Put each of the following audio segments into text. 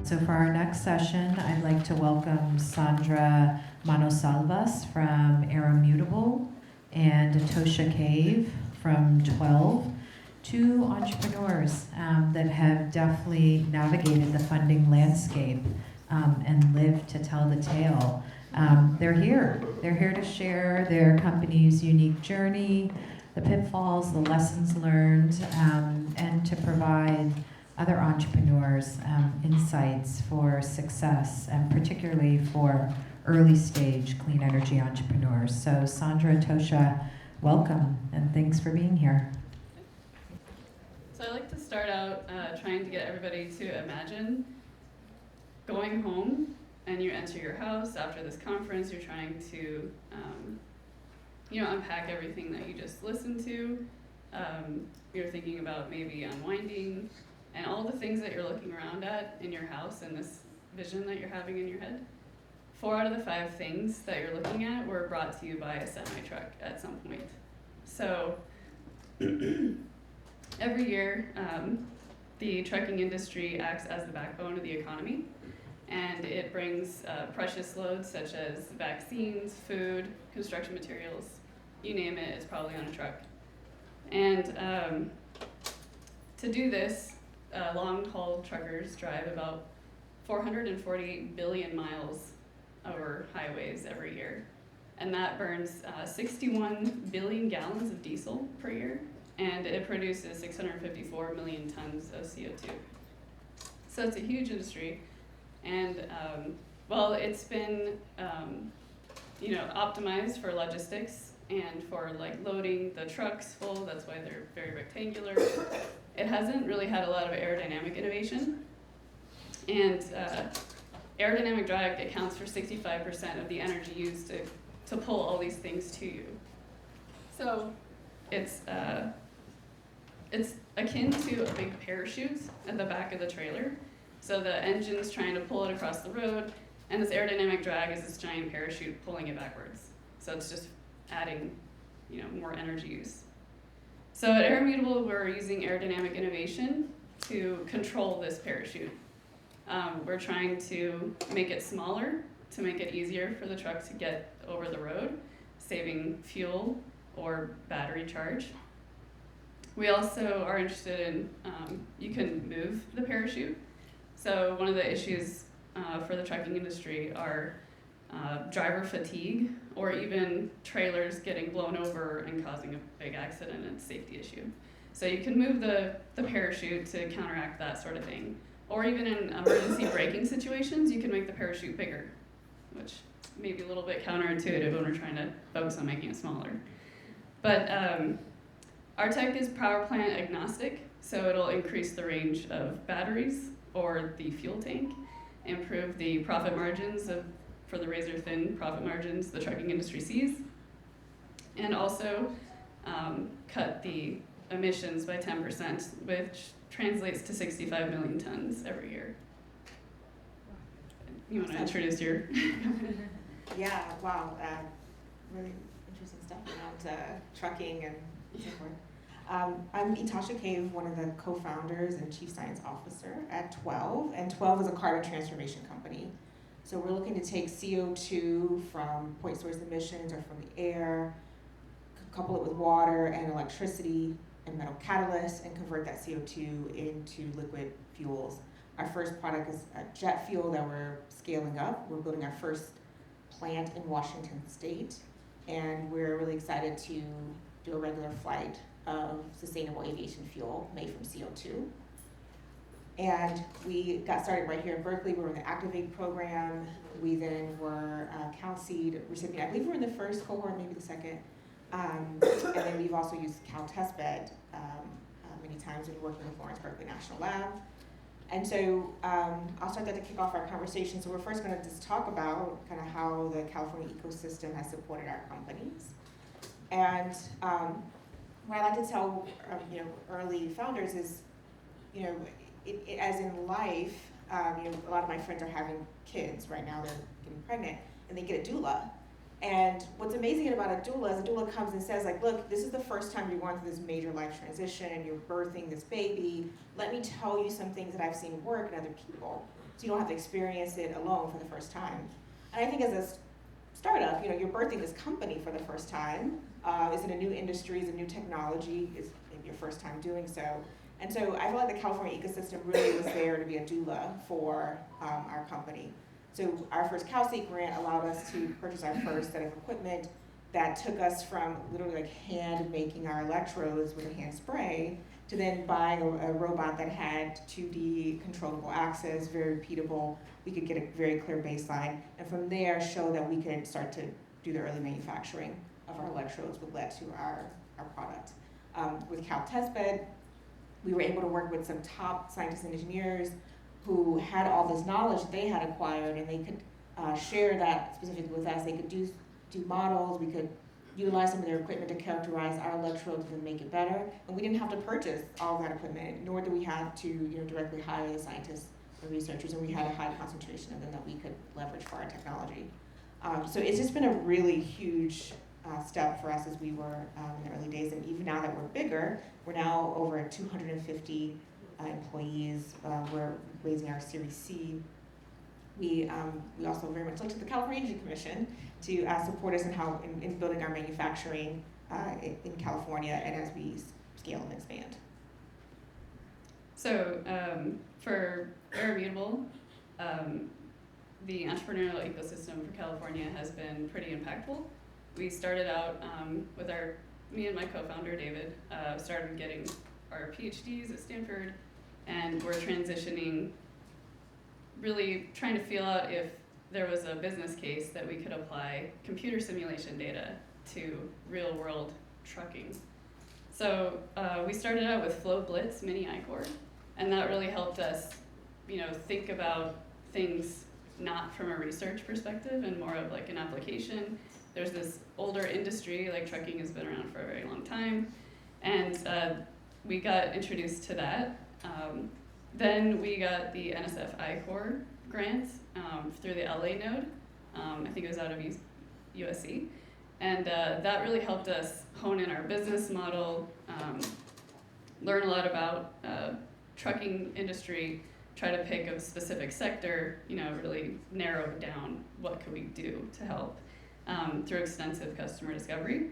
So for our next session, I'd like to welcome Sandra Manosalvas from Aeromutable and Etosha Cave from 12, two entrepreneurs that have deftly navigated the funding landscape and lived to tell the tale. They're here to share their company's unique journey, the pitfalls, the lessons learned, and to provide other entrepreneurs insights for success, and particularly for early stage clean energy entrepreneurs. So Sandra, Etosha, welcome, and thanks for being here. So I like to start out trying to get everybody to imagine going home, and you enter your house after this conference. You're trying to unpack everything that you just listened to. You're thinking about maybe unwinding and all the things that you're looking around at in your house and this vision that you're having in your head. 4 out of the 5 things that you're looking at were brought to you by a semi-truck at some point. So every year, the trucking industry acts as the backbone of the economy, and it brings precious loads such as vaccines, food, construction materials, you name it, it's probably on a truck. And to do this, long-haul truckers drive about 448 billion miles over highways every year. And that burns 61 billion gallons of diesel per year, and it produces 654 million tons of CO2. So it's a huge industry, and it's been optimized for logistics and for like loading the trucks full. That's why they're very rectangular. It hasn't really had a lot of aerodynamic innovation, and aerodynamic drag accounts for 65% of the energy used to pull all these things to you. So it's akin to a big parachute at the back of the trailer. So the engine's trying to pull it across the road, and this aerodynamic drag is this giant parachute pulling it backwards. So it's just adding, more energy use. So at Aeromutable, we're using aerodynamic innovation to control this parachute. We're trying to make it smaller, to make it easier for the truck to get over the road, saving fuel or battery charge. We also are interested in, you can move the parachute. So one of the issues for the trucking industry are driver fatigue, or even trailers getting blown over and causing a big accident and safety issue. So you can move the parachute to counteract that sort of thing. Or even in emergency braking situations, you can make the parachute bigger, which may be a little bit counterintuitive when we're trying to focus on making it smaller. But our tech is power plant agnostic, so it'll increase the range of batteries or the fuel tank, improve the profit margins for the razor-thin profit margins the trucking industry sees, and also cut the emissions by 10%, which translates to 65 million tons every year. You want to introduce your Yeah, wow, really interesting stuff around trucking and so forth. I'm Etosha Cave, one of the co-founders and chief science officer at 12, and 12 is a carbon transformation company. So we're looking to take CO2 from point source emissions or from the air, couple it with water and electricity and metal catalysts, and convert that CO2 into liquid fuels. Our first product is a jet fuel that we're scaling up. We're building our first plant in Washington State, and we're really excited to do a regular flight of sustainable aviation fuel made from CO2. And we got started right here in Berkeley. We were in the Activate program. We then were Cal Seed recipient. I believe we were in the first cohort, maybe the second. And then we've also used Cal Testbed many times when working with Lawrence Berkeley National Lab. And so I'll start that to kick off our conversation. So we're first going to just talk about kind of how the California ecosystem has supported our companies. And what I like to tell early founders is, as in life, a lot of my friends are having kids right now. They're getting pregnant, and they get a doula. And what's amazing about a doula is a doula comes and says, like, look, this is the first time you're going through this major life transition, you're birthing this baby. Let me tell you some things that I've seen work in other people. so you don't have to experience it alone for the first time. And I think as a startup, you're birthing this company for the first time. It's in a new industry, it's a new technology, it's maybe your first time doing so. And so I feel like the California ecosystem really was there to be a doula for our company. So our first CalState grant allowed us to purchase our first set of equipment that took us from literally like hand making our electrodes with a hand spray to then buying a robot that had 2D controllable access, very repeatable. We could get a very clear baseline, and from there show that we could start to do the early manufacturing of our electrodes, which led to our product. With Cal Testbed, we were able to work with some top scientists and engineers who had all this knowledge that they had acquired, and they could share that specifically with us. They could do models, we could utilize some of their equipment to characterize our electrodes and make it better. And we didn't have to purchase all of that equipment, nor did we have to directly hire the scientists and researchers, and we had a high concentration of them that we could leverage for our technology. So it's just been a really huge step for us as we were in the early days, and even now that we're bigger, we're now over 250 employees. We're raising our Series C. We also very much look to the California Energy Commission to support us in building our manufacturing in California and as we scale and expand. So for Aeromutable, the entrepreneurial ecosystem for California has been pretty impactful. We started out with me and my co-founder David started getting our PhDs at Stanford, and we're transitioning, really trying to feel out if there was a business case that we could apply computer simulation data to real world trucking. So we started out with Flow Blitz Mini iCore, and that really helped us, think about things not from a research perspective and more of like an application. There's this older industry, like trucking has been around for a very long time, and we got introduced to that. Then we got the NSF iCore grant through the LA node. I think it was out of USC. And that really helped us hone in our business model, learn a lot about trucking industry, try to pick a specific sector, really narrow down what could we do to help through extensive customer discovery.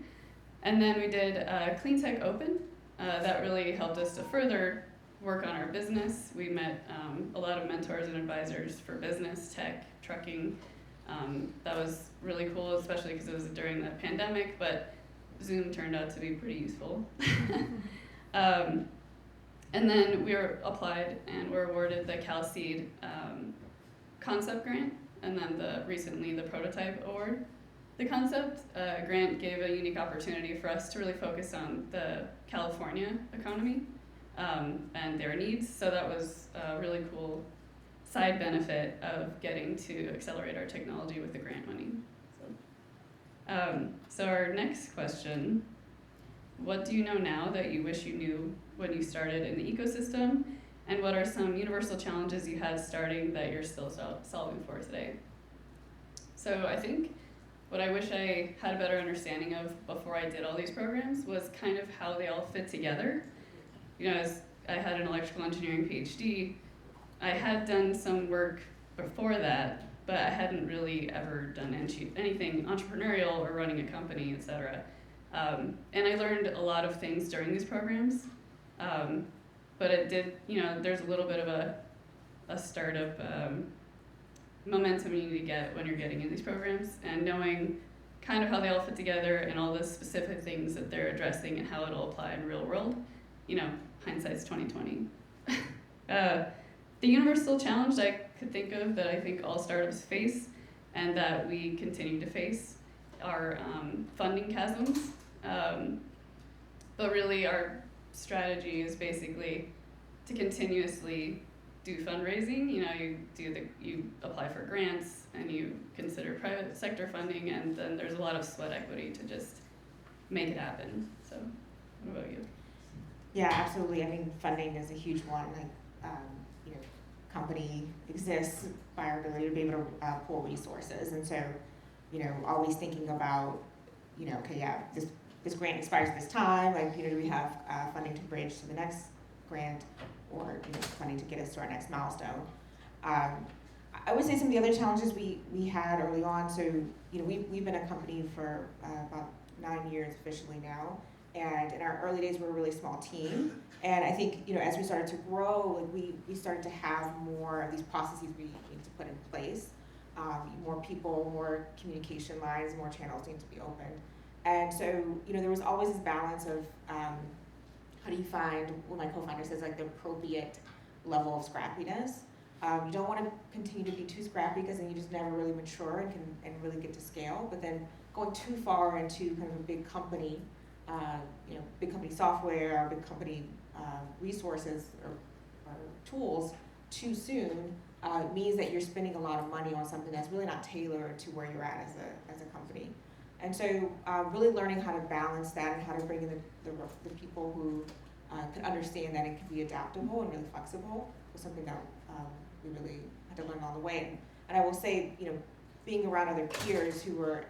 And then we did Clean Tech Open. That really helped us to further work on our business. We met a lot of mentors and advisors for business, tech, trucking. That was really cool, especially because it was during the pandemic, but Zoom turned out to be pretty useful. And then we were applied and were awarded the CalSeed concept grant, and then recently the prototype award. The concept grant gave a unique opportunity for us to really focus on the California economy and their needs. So that was a really cool side benefit of getting to accelerate our technology with the grant money. So our next question, what do you know now that you wish you knew when you started in the ecosystem? And what are some universal challenges you had starting that you're still solving for today? So I think what I wish I had a better understanding of before I did all these programs was kind of how they all fit together. As I had an electrical engineering PhD, I had done some work before that, but I hadn't really ever done anything entrepreneurial or running a company, etc. And I learned a lot of things during these programs, but it did, there's a little bit of a startup momentum you need to get when you're getting in these programs, and knowing kind of how they all fit together and all the specific things that they're addressing and how it'll apply in real world. Hindsight's 20/20. The universal challenge I could think of that I think all startups face and that we continue to face are funding chasms. But really our strategy is basically to continuously do fundraising. You apply for grants and you consider private sector funding, and then there's a lot of sweat equity to just make it happen. So what about you? Yeah, absolutely. I think funding is a huge one. Company exists by our ability to be able to pull resources, and so, always thinking about, this grant expires this time. Do we have funding to bridge to the next grant, or funding to get us to our next milestone? I would say some of the other challenges we had early on, so, you know, we've been a company for about 9 years officially now, and in our early days we were a really small team, and I think, you know, as we started to grow, like we started to have more of these processes we need to put in place, more people, more communication lines, more channels need to be opened, and so, you know, there was always this balance of how do you find, what my co-founder says, like the appropriate level of scrappiness. You don't want to continue to be too scrappy because then you just never really mature and really get to scale. But then going too far into kind of a big company, you know, big company software or big company resources or tools too soon means that you're spending a lot of money on something that's really not tailored to where you're at as a company. And so really learning how to balance that and how to bring in the people who can understand that it can be adaptable and really flexible was something that we really had to learn along the way. And I will say, you know, being around other peers who were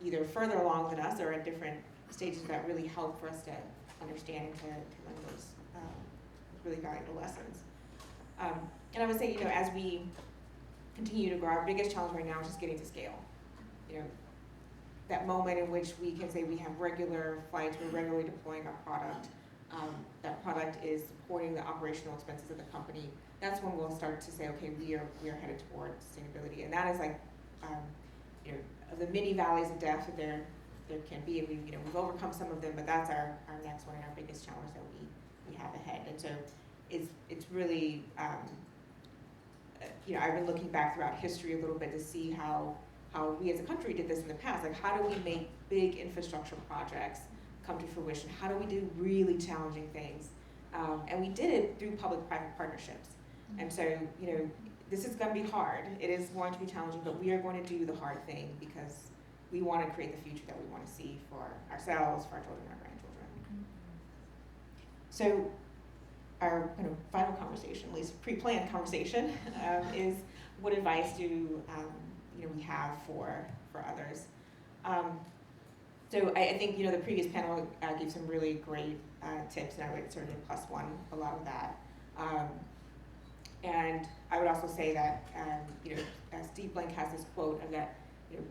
either further along than us or at different stages, that really helped for us to understand and to learn those really valuable lessons. And I would say, you know, as we continue to grow, our biggest challenge right now is just getting to scale. You know, that moment in which we can say we have regular flights, we're regularly deploying our product, that product is supporting the operational expenses of the company, that's when we'll start to say, okay, we are headed toward sustainability. And that is like, you know, of the many valleys of death that there can be, and we've overcome some of them, but that's our next one and our biggest challenge that we have ahead. And so it's really, you know, I've been looking back throughout history a little bit to see how we as a country did this in the past. Like, how do we make big infrastructure projects come to fruition? How do we do really challenging things? And we did it through public-private partnerships. And so, you know, this is going to be hard. It is going to be challenging, but we are going to do the hard thing because we want to create the future that we want to see for ourselves, for our children, our grandchildren. So our kind of final conversation, at least pre-planned conversation, is what advice do you know, we have for others. So I think, you know, the previous panel gave some really great tips, and I would certainly plus one a lot of that. And I would also say that, you know, Steve Blank has this quote of that, you know,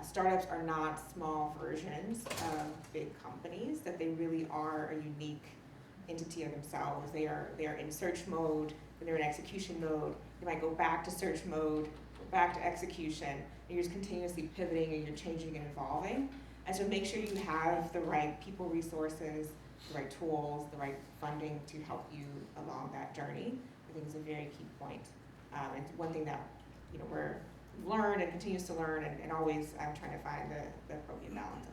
startups are not small versions of big companies, that they really are a unique entity of themselves. They are in search mode, when they're in execution mode, they might go back to search mode, go back to execution, and you're just continuously pivoting and you're changing and evolving. And so make sure you have the right people resources, the right tools, the right funding to help you along that journey. I think is a very key point. And one thing that, you know, we've learned and continues to learn, and always I'm trying to find the appropriate balance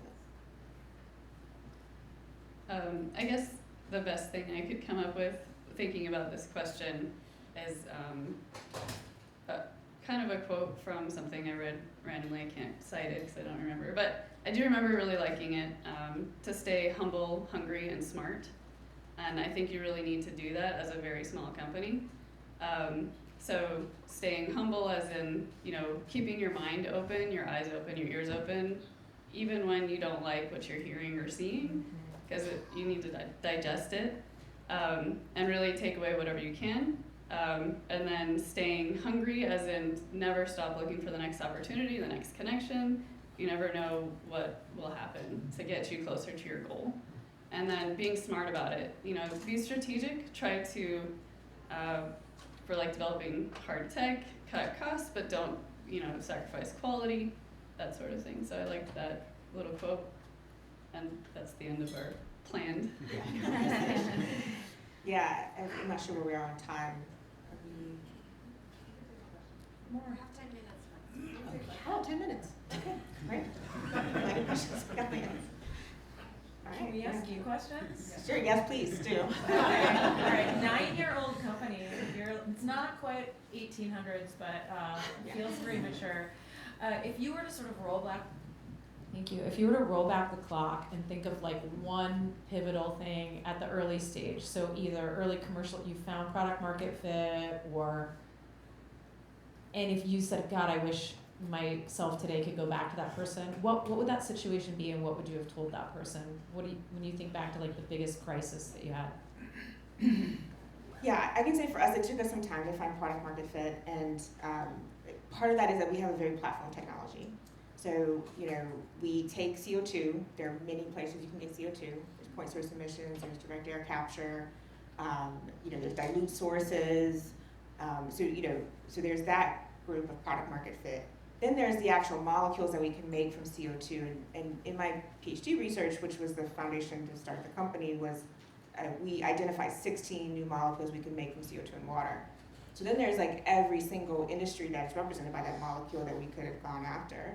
of it. I guess the best thing I could come up with thinking about this question is kind of a quote from something I read randomly. I can't cite it because I don't remember, but I do remember really liking it, to stay humble, hungry, and smart. And I think you really need to do that as a very small company. So staying humble as in, you know, keeping your mind open, your eyes open, your ears open, even when you don't like what you're hearing or seeing, because you need to digest it, and really take away whatever you can. And then staying hungry as in never stop looking for the next opportunity, the next connection. You never know what will happen to get you closer to your goal. And then being smart about it. You know, be strategic, try to, for like developing hard tech, cut costs, but don't, you know, sacrifice quality, that sort of thing. So I liked that little quote, and that's the end of our planned. Yeah, I'm not sure where we are on time. More. Have 10 minutes. Oh, 10 minutes. Okay, great. Any questions? Got my hands. All Can right. we ask you questions? Sure, yes, please do. All right, 9-year-old company. It's not quite 1800s, but feels very mature. If you were to sort of roll back, thank you. If you were to roll back the clock and think of like one pivotal thing at the early stage, so either early commercial, you found product market fit, and if you said, God, I wish myself today could go back to that person, what would that situation be, and what would you have told that person? When you think back to like the biggest crisis that you had? Yeah, I can say for us, it took us some time to find product market fit, and part of that is that we have a very platform technology. So, we take CO2. There are many places you can get CO2. There's point source emissions, there's direct air capture, there's dilute sources. So there's that group of product market fit. Then there's the actual molecules that we can make from CO2. And in my PhD research, which was the foundation to start the company, was we identified 16 new molecules we could make from CO2 and water. So then there's like every single industry that's represented by that molecule that we could have gone after.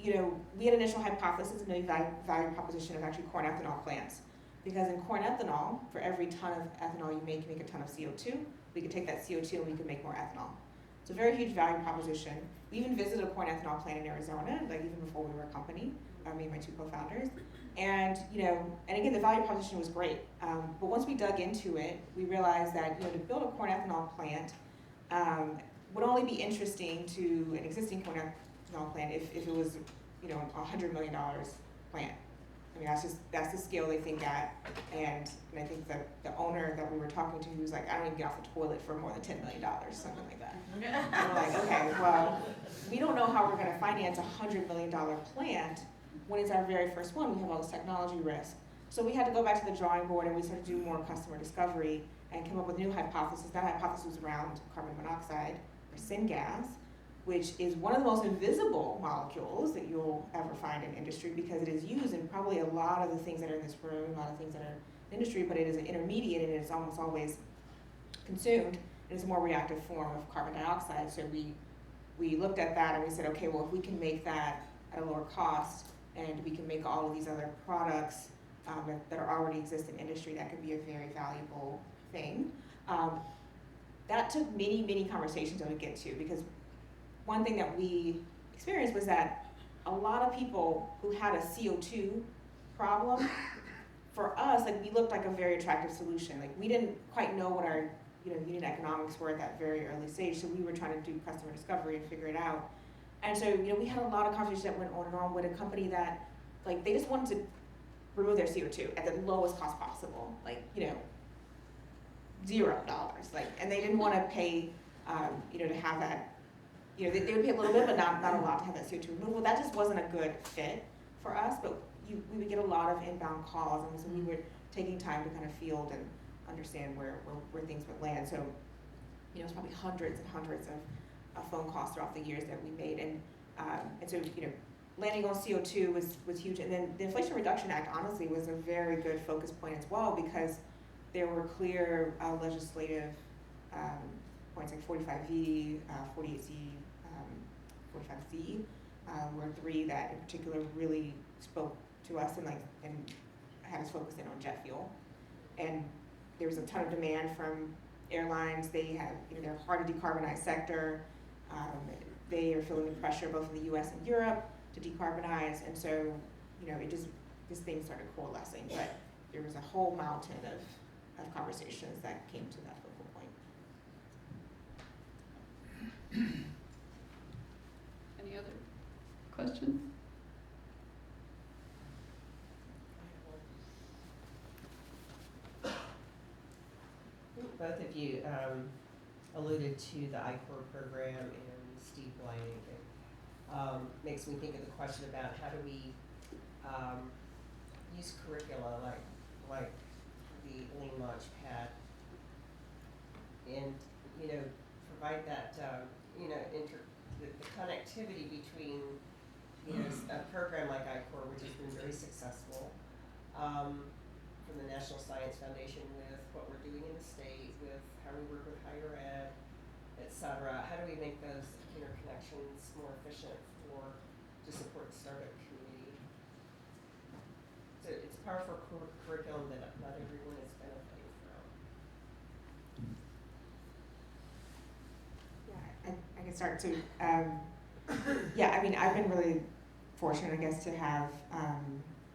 We had an initial hypothesis and a value proposition of actually corn ethanol plants. Because in corn ethanol, for every ton of ethanol you make a ton of CO2. We could take that CO2 and we could make more ethanol. It's a very huge value proposition. We even visited a corn ethanol plant in Arizona, like even before we were a company, me and my two co-founders. And, and again, the value proposition was great. But once we dug into it, we realized that, to build a corn ethanol plant would only be interesting to an existing corn ethanol plant if it was, $100 million plant. I mean, that's the scale they think at. And I think the owner that we were talking to, he was like, I don't even get off the toilet for more than $10 million, something like that. And we're like, okay, well, we don't know how we're gonna finance a $100 million plant when it's our very first one. We have all this technology risk. So we had to go back to the drawing board and we started to do more customer discovery and come up with a new hypothesis. That hypothesis was around carbon monoxide, or syngas, which is one of the most invisible molecules that you'll ever find in industry because it is used in probably a lot of the things that are in this room, a lot of things that are in industry, but it is an intermediate and it's almost always consumed. It's a more reactive form of carbon dioxide. So we looked at that and we said, okay, well, if we can make that at a lower cost and we can make all of these other products that are already exist in industry, that could be a very valuable thing. That took many, many conversations to get to because one thing that we experienced was that a lot of people who had a CO2 problem, for us, like we looked like a very attractive solution. Like we didn't quite know what our unit economics were at that very early stage, so we were trying to do customer discovery and figure it out. And so we had a lot of conversations that went on and on with a company that like they just wanted to remove their CO2 at the lowest cost possible, like $0, like, and they didn't want to pay to have that. They would pay a little bit, but not a lot to have that CO2 removal. That just wasn't a good fit for us, but we would get a lot of inbound calls, and so we were taking time to kind of field and understand where things would land. So, it's probably hundreds and hundreds of phone calls throughout the years that we made, and so, landing on CO2 was huge. And then the Inflation Reduction Act, honestly, was a very good focus point as well because there were clear legislative points like 45V, 48Z, 45Z were three that in particular really spoke to us and had us focus in on jet fuel. And there was a ton of demand from airlines. They have, they're a hard to decarbonize sector. They are feeling the pressure both in the US and Europe to decarbonize. And so, this thing started coalescing, but there was a whole mountain of conversations that came to that focal point. Any other questions? Both of you alluded to the I-Core program and Steve Blank. And, makes me think of the question about how do we use curricula like the Lean Launchpad and provide that the connectivity between a program like I-Core, which has been very successful, from the National Science Foundation with what we're doing in the state, with how we work with higher ed, et cetera. How do we make those interconnections more efficient to support the startup community? So it's a powerful curriculum that not everyone is benefiting from. Yeah, I can start to. I've been really fortunate, I guess, to have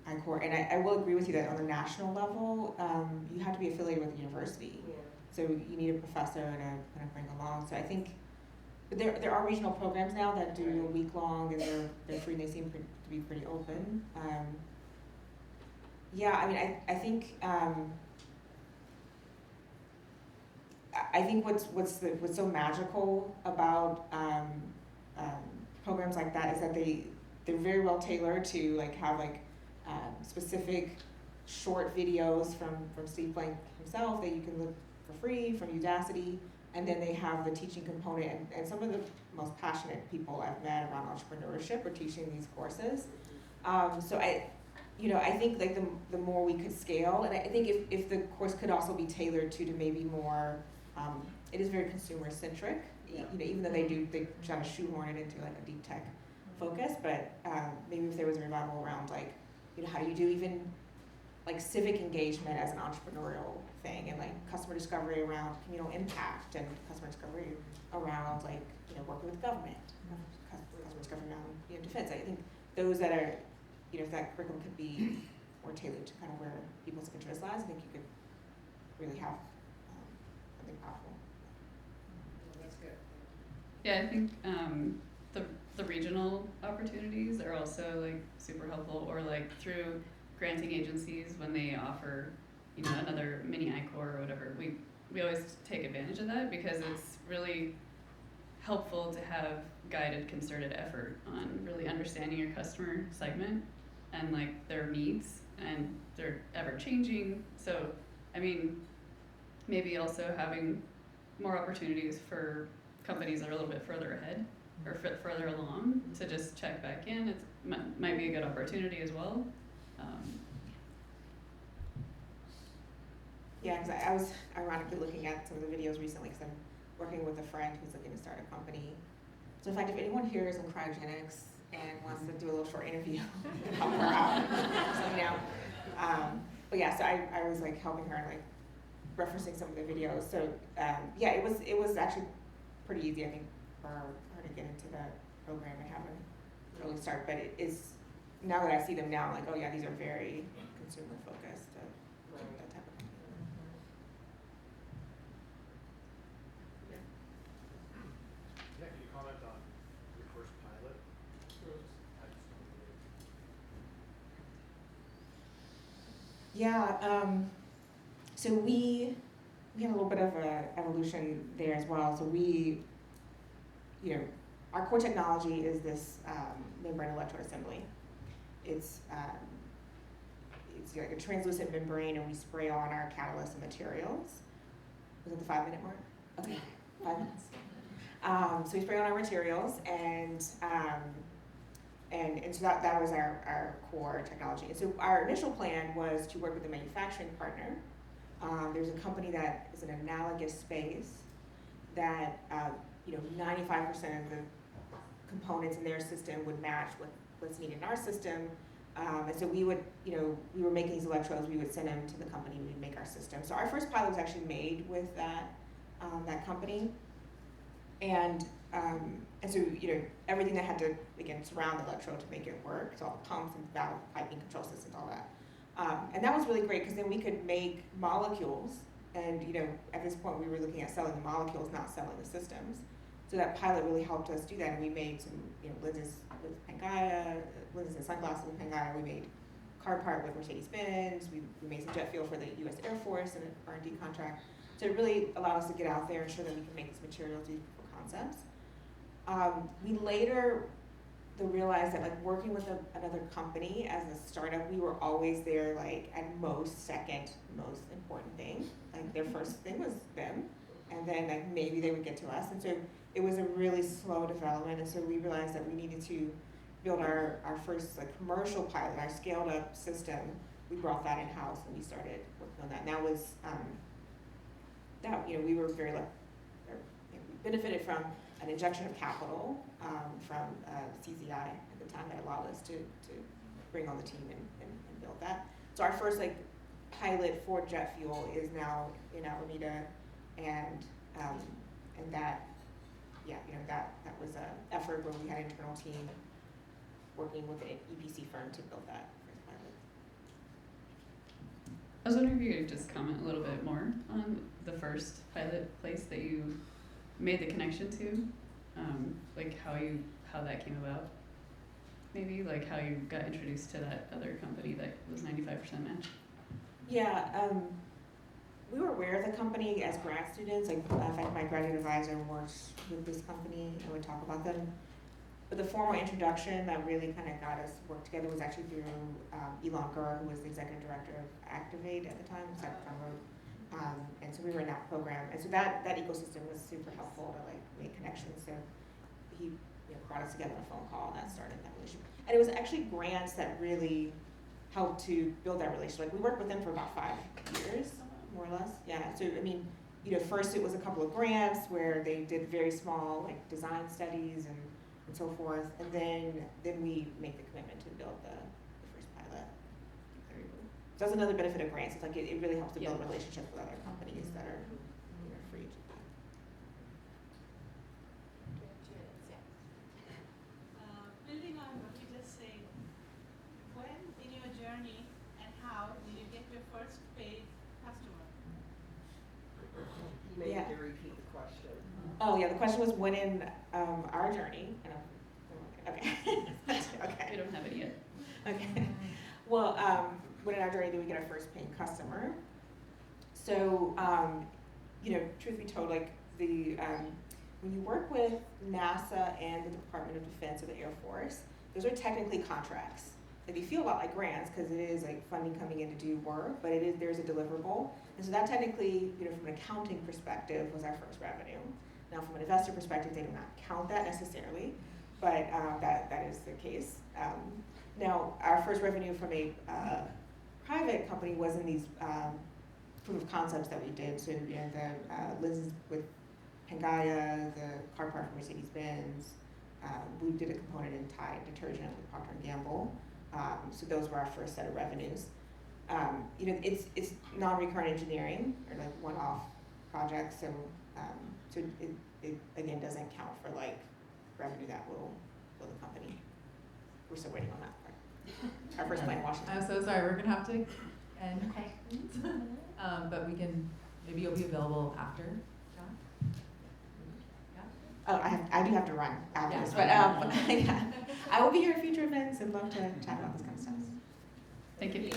I-Core, and I will agree with you that on the national level, you have to be affiliated with the university. Yeah. So you need a professor to kind of bring along. So I think, but there are regional programs now that do a week long and they're free and they seem to be pretty open. I think I think what's so magical about programs like that is that they're very well tailored to like have like specific short videos from Steve Blank himself that you can look for free from Udacity, and then they have the teaching component, and some of the most passionate people I've met around entrepreneurship are teaching these courses. So I think like the more we could scale, and I think if the course could also be tailored to maybe more, it is very consumer centric, even though they try to shoehorn it into like a deep tech focus, but maybe if there was a revival around like, how do you do even like civic engagement as an entrepreneurial thing, and like customer discovery around communal impact, and customer discovery around like, working with government, customer discovery around, defense. I think those that are, if that curriculum could be more tailored to kind of where people's interest lies, I think you could really have something powerful. That's good. Yeah, I think the regional opportunities are also like super helpful, or like through granting agencies when they offer, another mini I-Corps or whatever. We always take advantage of that because it's really helpful to have guided, concerted effort on really understanding your customer segment and like their needs, and they're ever changing. So, I mean, maybe also having more opportunities for companies that are a little bit further ahead or further along to just check back in. It might be a good opportunity as well. Yeah, because I was ironically looking at some of the videos recently because I'm working with a friend who's looking to start a company. So in fact, if anyone here is in cryogenics and wants to do a little short interview, help her out, just let me know. But yeah, so I was like helping her and like referencing some of the videos. So yeah, it was actually pretty easy, I think, for her to get into the program and have an early start. But it is, now that I see them now, I'm like, oh yeah, these are very consumer focused. That type of thing. Yeah, can you comment on your first pilot? Yeah, so we had a little bit of a evolution there as well. So our core technology is this membrane electrode assembly. It's like a translucent membrane, and we spray on our catalysts and materials. Was it the 5-minute mark? Okay, 5 minutes. So we spray on our materials, and so that was our core technology. And so our initial plan was to work with a manufacturing partner. There's a company that is an analogous space that 95% of the components in their system would match what's needed in our system. And so we would, we were making these electrodes, we would send them to the company, we'd make our system. So our first pilot was actually made with that company. And so, everything that had to, again, surround the electrode to make it work, so all the pumps and valve piping control systems, all that. And that was really great because then we could make molecules, and at this point we were looking at selling the molecules, not selling the systems. So that pilot really helped us do that, and we made some lenses with Pangea, lenses and sunglasses with Pangea. We made car part with Mercedes-Benz. We made some jet fuel for the U.S. Air Force and an R&D contract. So it really allowed us to get out there and show that we can make these materials, these proof of concepts. We later realized that like working with another company as a startup, we were always their like at most second most important thing. Like their first thing was them, and then like maybe they would get to us. And so it was a really slow development, and so we realized that we needed to build our first like commercial pilot, our scaled up system. We brought that in house and we started working on that. And that was we were very like we benefited from an injection of capital from CZI at the time that allowed us to bring on the team and build that. So our first like pilot for jet fuel is now in Alameda, and that that was an effort where we had an internal team working with an EPC firm to build that first pilot. I was wondering if you could just comment a little bit more on the first pilot place that you made the connection to, like how that came about. Maybe like how you got introduced to that other company that was 95% match. Yeah, we were aware of the company as grad students. Like, in fact, my graduate advisor works with this company and would talk about them. But the formal introduction that really kind of got us work together was actually through Elon Gurr, who was the executive director of Activate at the time, and so we were in that program. And so that ecosystem was super helpful to like make connections. So he brought us together on a phone call, and that started that relationship. And it was actually grants that really helped to build that relationship. Like we worked with them for about 5 years, more or less. Yeah. So I mean, first it was a couple of grants where they did very small like design studies and so forth, and then we make the commitment to build the first pilot. So that's another benefit of grants. It's like it really helps to build relationships with other companies that are free. Building on what you just said, when in your journey and how did you get your first paid customer? You may need to repeat the question. Oh yeah, the question was when in our journey. Okay. Okay. We don't have it yet. Okay. Well, when in our journey did we get our first paying customer? So, truth be told, like when you work with NASA and the Department of Defense or the Air Force, those are technically contracts. Like they feel a lot like grants because it is like funding coming in to do work, but there's a deliverable. And so that technically, from an accounting perspective, was our first revenue. Now, from an investor perspective, they do not count that necessarily, but that is the case. Now, our first revenue from a private company was in these proof of concepts that we did. So, the lenses with Pangaya, the car part for Mercedes-Benz. We did a component in Tide detergent with Procter & Gamble. So those were our first set of revenues. It's non-recurrent engineering or like one-off projects. So it again doesn't count for like revenue that will build a company. We're still waiting on that part. Our first plant in Washington. I'm so sorry, we're gonna have to end questions. But maybe you'll be available after, John? Yeah? Oh, I do have to run after Yeah. this, but yeah. I will be here at future events and love to chat about this kind of stuff. Thank you.